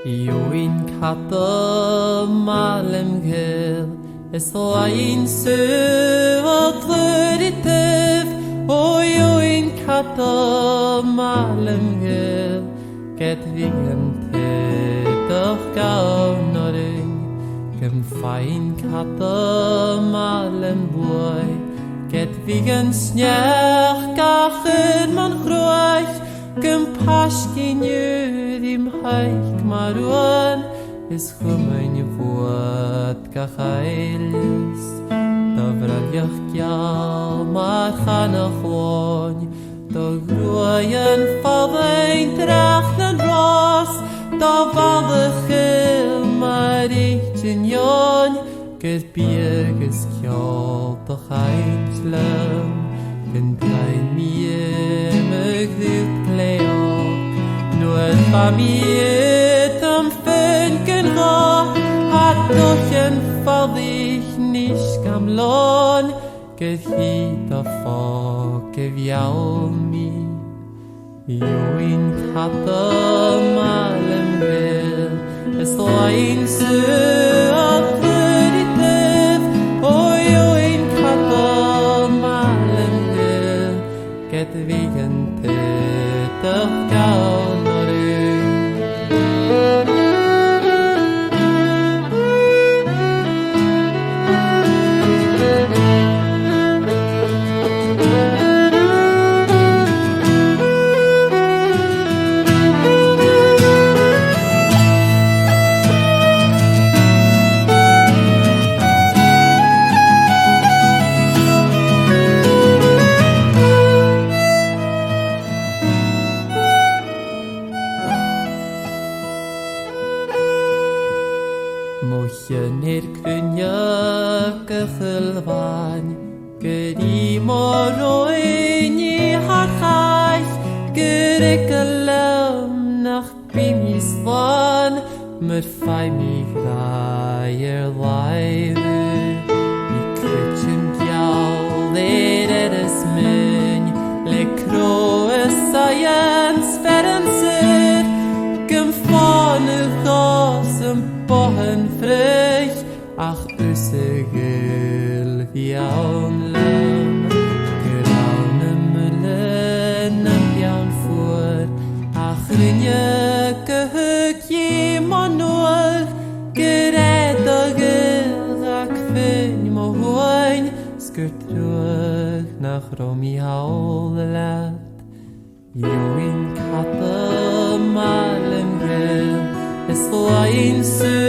Join katta malem gel es ein sövatlitiv o join katta malem gel get vigente doch gaunoring gem fein katta malem boy get vigen snjach gachen man groich gem paskin im haik maruan is khumein vuat khails davral yakhya ma khana khon do groyen favein trachten ros do vale khil marichin yon get bierges kjol do khaitlem gen klein mir möglich kleo nur familie tam fenken ha hat doch en fallig nicht kam lon get hit a fok eviaumi join hatte malem will es lein su atletitiv o join hatte malem will get vigente doch gaun Mochen kunja gehulwan gedi moroini harchach gerekelem nach bimiswan mit feimi graier leive ikretchen piau ledes men le croes science ferenser gemfane gosem bohen frech ach ösegel wie aunlam graune müllen am jaun fuhr ach rinje gehög jemanul gerädagel rak fin mo hoin skirtrug nach romi haulat join katte malem gel es lein su